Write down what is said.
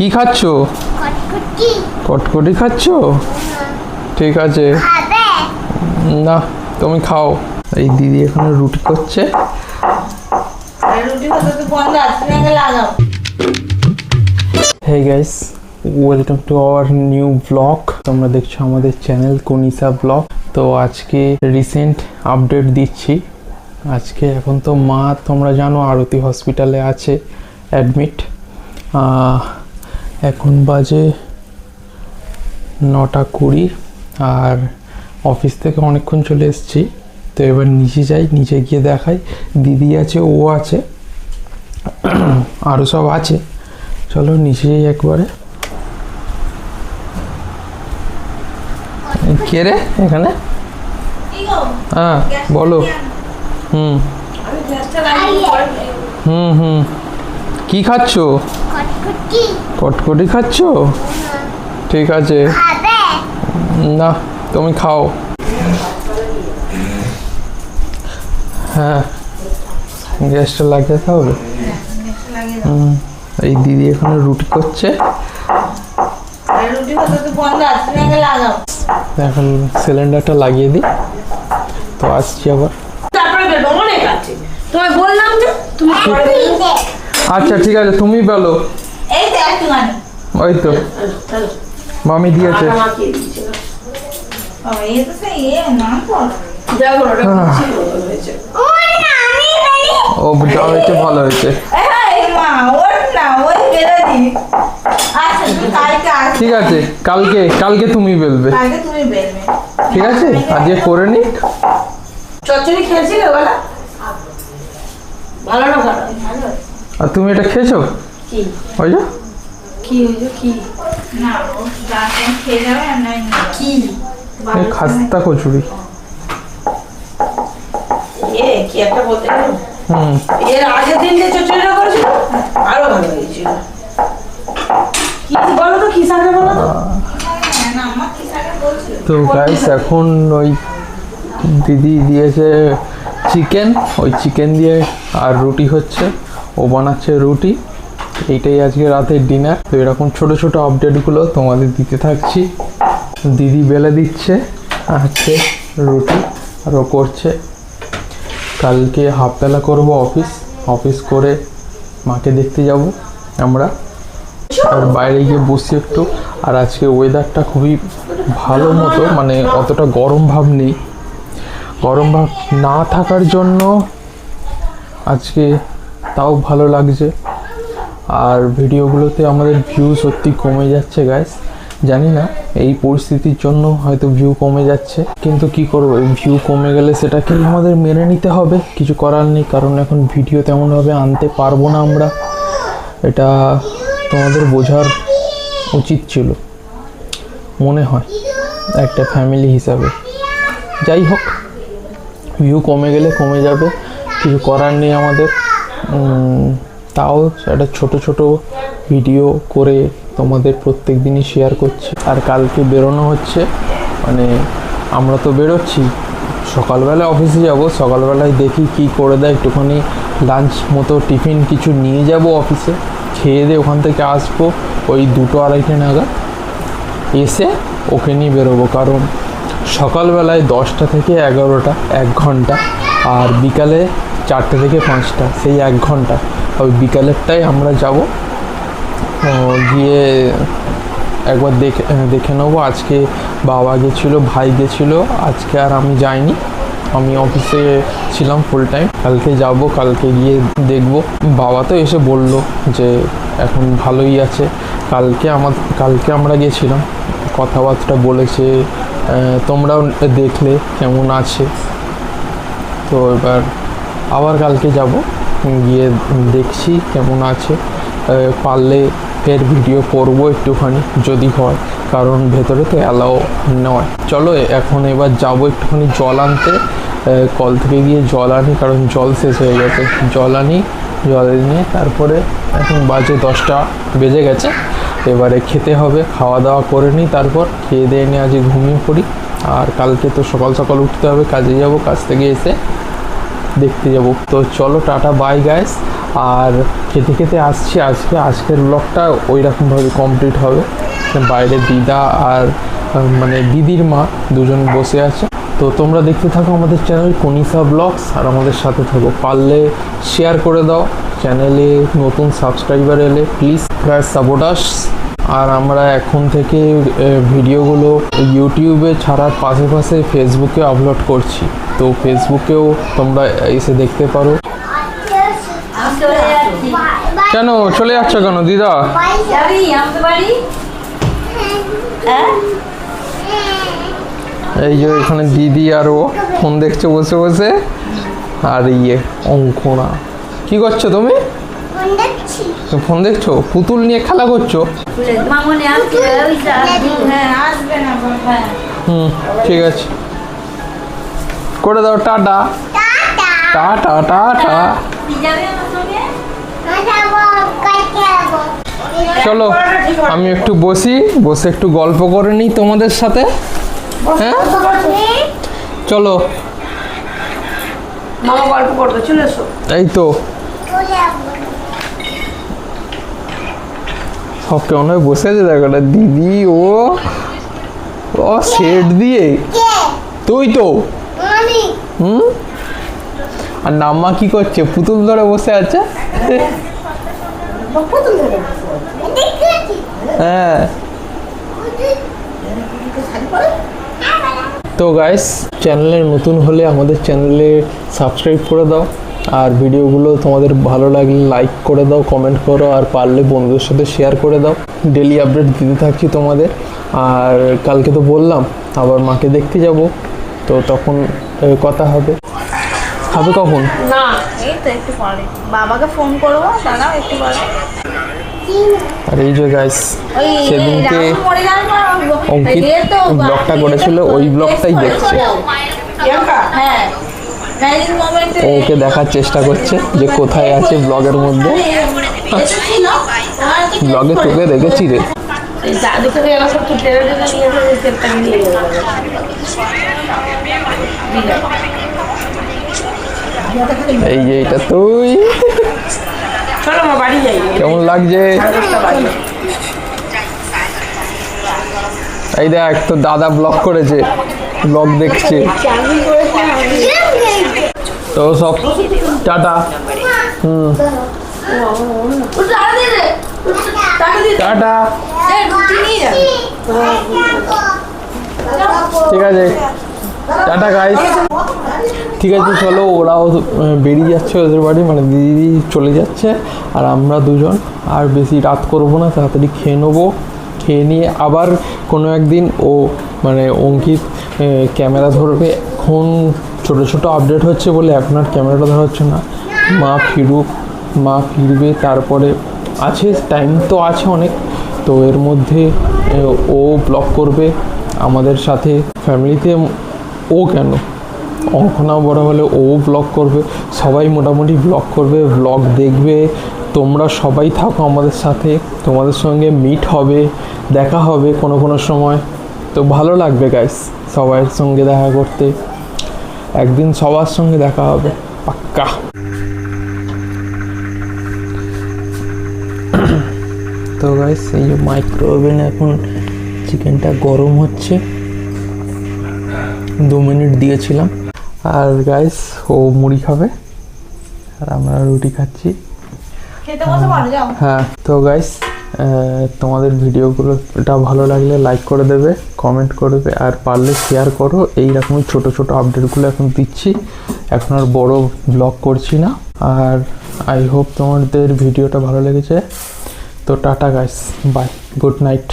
কি খাচ্ছ? কটকটি খাচ্ছ? ঠিক আছে, না তুমি খাও। এই দিদি এখানে রুটি করছে। Hey guys, welcome to our new vlog. তোমরা দেখছো আমাদের চ্যানেল কনিসা ব্লগ। তো আজকে রিসেন্ট আপডেট দিচ্ছি। আজকে এখন তো মা তোমরা জানো আরতি হসপিটালে আছে অ্যাডমিট। এখন বাজে 9:20 আর অফিস থেকে অনেকক্ষণ চলে এসেছি। তো এবার নিচে যাই, নিচে গিয়ে দেখাই দিদি আছে, ও আছে, আরও সব আছে। চলো নিচে যাই একবারে। কে রে এখানে? হ্যাঁ বলো। হুম হুম হুম কি খাচ্ছ? কটকটি খাচ্ছ? ঠিক আছে, না তুমি খাও। হ্যাঁ গ্যাসটা লাগিয়ে হবে। এই দিদি এখানে রুটি করছে। এখন সিলিন্ডারটা লাগিয়ে দিই, তো আসছি আবার। আচ্ছা ঠিক আছে, তুমি বলো। ওই তো মামি দিয়েছে। ও যা হয়েছে ভালো হয়েছে। ঠিক আছে, কালকে কালকে তুমি বেলবে। ঠিক আছে, আজকে করে নি। চচ্চড়ি খেয়েছিলে বলা ভালো না? ভালো আর তুমি এটা খেয়েছো? কি ওই যে কি হইলো? কি না ও জানে খেয়ে যাবে আর নাই কি খাস্তা কচুরি। কি একটা বলতে গেল। হুম এর আগের দিন যে চচ্চড়িটা করেছিল আরো ভালো হয়েছিল। কি বলো তো, কি শাকে বলো তো? না মা কি শাকে বলছিল। তো গাইস এখন ওই দিদি দিয়েছে চিকেন, ওই চিকেন দিয়ে আর রুটি হচ্ছে, ও বানাচ্ছে রুটি। এইটাই আজকে রাতের ডিনার। তো এরকম ছোট ছোট আপডেটগুলো তোমাদের দিতে থাকছি। দিদি বেলে দিচ্ছে আজকে রুটি আর ও করছে। কালকে হাফবেলা করবো অফিস করে মাকে দেখতে যাব আমরা, আর বাইরে গিয়ে বসি একটু। আর আজকে ওয়েদারটা খুবই ভালো মতো, মানে অতটা গরম ভাব নেই। গরম ভাব না থাকার জন্য আজকে তাও ভালো লাগছে। আর ভিডিওগুলোতে আমাদের ভিউ সত্যি কমে যাচ্ছে গাইস। জানি না এই পরিস্থিতির জন্য হয়তো ভিউ কমে যাচ্ছে, কিন্তু কি করবো, এই ভিউ কমে গেলে সেটাকে আমাদের মেনে নিতে হবে, কিছু করার নেই। কারণ এখন ভিডিও তেমনভাবে আনতে পারবো না আমরা, এটা তোমাদের বোঝার উচিত ছিল মনে হয় একটা ফ্যামিলি হিসাবে। যাই হোক, ভিউ কমে গেলে কমে যাবে, কিছু করার নেই আমাদের। তাও একটা ছোট ছোট ভিডিও করে তোমাদের প্রত্যেক দিনই শেয়ার করছি। আর কালকে বেরোনো হচ্ছে, মানে আমরা তো বেরোচ্ছি সকালবেলা অফিসে যাব। সকালবেলায় দেখি কি করে দেয়, একটুখানি লাঞ্চ মতো টিফিন কিছু নিয়ে যাব অফিসে, খেয়ে দিয়ে ওখান থেকে আসবো ওই 2-2:30 নাগাদ। এসে ওকে নিয়ে বেরোবো, কারণ সকালবেলায় 10টা থেকে 11টা 1 ঘন্টা, আর বিকালে 4টে থেকে 5টা সেই 1 ঘন্টা। ওই বিকালেরটাই আমরা যাব, গিয়ে একবার দেখে নেবো। আজকে বাবা গেছিলো, ভাই গেছিলো, আজকে আর আমি যাইনি, আমি অফিসে ছিলাম ফুল টাইম। কালকে যাব, কালকে গিয়ে দেখব। বাবা তো এসে বলল যে এখন ভালোই আছে। কালকে আমরা গেছিলাম, কথাবার্তা বলেছে, তোমরাও দেখলে কেমন আছে। তো এবার আবার কালকে যাব, গিয়ে দেখছি কেমন আছে। পারলে ফের ভিডিও করবো একটুখানি যদি হয়, কারণ ভেতরে তো অ্যালাও নয়। চলো এখন এবার যাবো একটুখানি জল আনতে, কল থেকে গিয়ে জল আনি, কারণ জল শেষ হয়ে গেছে। জল আনি, জল নিয়ে তারপরে এখন বাজে 10টা বেজে গেছে। এবারে খেতে হবে, খাওয়া দাওয়া করে নিই, তারপর খেয়ে দিয়ে নিয়ে আজকে ঘুমিয়ে পড়ি। আর কালকে তো সকাল সকাল উঠতে হবে, কাজে যাব, কাজ থেকে এসে দেখতে যাব। তো চলো টাটা বাই গাইস। আর খেতে খেতে আসছি আজকের ব্লগটা ওই রকমভাবে কমপ্লিট হবে। বাইরে দিদা আর মানে দিদির মা দুজন বসে আছে। তো তোমরা দেখতে থাকো আমাদের চ্যানেল কনিসা ব্লগস আর আমাদের সাথে থাকো। পারলে শেয়ার করে দাও, চ্যানেলে নতুন সাবস্ক্রাইবার এলে প্লিজ সাপোর্ট আস। আর আমরা এখন থেকে ভিডিওগুলো ইউটিউবে ছাড়ার পাশে ফেসবুকে আপলোড করছি, তো ফেসবুকেও তোমরা এসে দেখতে পারো। কেন চলে যাচ্ছ কেন দিদা? এই যে এখানে দিদি আর ও ফোন দেখছো বসে বসে। আর অঙ্কনা কি করছো তুমি? ফোন দেখছো? পুতুল নিয়ে খেলা করছো? ঠিক আছে, করে দাও টাটা টাটা টাটা। চলো আমি একটু বসে একটু গল্প করে নিই তোমাদের সাথে। হ্যাঁ চলো মামা গল্প করবে, চলে এসো। এই তো সব কেমন বসে আছে দেখো না দিদি, ও সেট দিয়ে তুই তো আর নাম্মা কি করছে? পুতুল ধরে বসে আছে। হ্যাঁ তো গাইস, চ্যানেলে নতুন হলে আমাদের চ্যানেলে সাবস্ক্রাইব করে দাও। আর ভিডিওগুলো তোমাদের ভালো লাগলে লাইক করে দাও, কমেন্ট করো, আর পারলে বন্ধুদের সাথে শেয়ার করে দাও। ডেলি আপডেট দিতে থাকছি তোমাদের। আর কালকে তো বললাম আবার মাকে দেখতে যাব, তো তখন কথা হবে। খাবে কখন? না এই তো একটু পরে বাবাকে ফোন করবো, দাঁড়াও একটু পরে। আর এই যে গাইস, সেদিনকে অঙ্কিত ব্লগটা করেছিল, ওই ব্লগটাই দেখছে। ওকে দেখার চেষ্টা করছে যে কোথায় আছে ব্লগের মধ্যে। ব্লগে তোকে দেখেছি রে। এই যে এটা তুই, কেমন লাগছে? এই দেখ তো দাদা ব্লগ করেছে, ব্লগ দেখছে। তো সব টাটা। টাটা, ঠিক আছে টাটা গাইস। ঠিক আছে চলো, ওরাও বেরিয়ে যাচ্ছে ওদের বাড়ি, মানে দিদি চলে যাচ্ছে। আর আমরা দুজন আর বেশি রাত করবো না, তাড়াতাড়ি খেয়ে নেবো। খেয়ে নিয়ে আবার কোনো একদিন ও মানে অঙ্কিত ক্যামেরা ধরবে। এখন ছোটো আপডেট হচ্ছে বলে এখন আর ক্যামেরাটা ধরা হচ্ছে না। মা ফিরবে, তারপরে আছে টাইম তো আছে অনেক, তো এর মধ্যে ও ব্লগ করবে আমাদের সাথে ফ্যামিলিতে। ও কেন, অঙ্কনাও বড় হলে ও ব্লগ করবে, সবাই মোটামুটি ব্লগ করবে, ব্লগ দেখবে। তোমরা সবাই থাকো আমাদের সাথে, তোমাদের সঙ্গে মিট হবে, দেখা হবে কোনো সময়। তো ভালো লাগবে গাইস সবার সঙ্গে দেখা করতে। একদিন সবার সঙ্গে দেখা হবে পাক্কা। তো গাইস, এই যে মাইক্রো ওভেনে এখন চিকেনটা গরম হচ্ছে, 2 মিনিট দিয়েছিলাম। আর গাইস ও মুড়ি খাবে আর আমরা রুটি খাচ্ছি। হ্যাঁ তো গাইস, তোমাদের ভিডিওগুলোটা ভালো লাগলে লাইক করে দেবে, কমেন্ট করবে, আর পারলে শেয়ার করো। এইরকমই ছোটো আপডেটগুলো এখন দিচ্ছি, এখন আর বড় ব্লগ করছি না। আর আই হোপ তোমাদের ভিডিওটা ভালো লেগেছে। তো tata guys, bye, good night.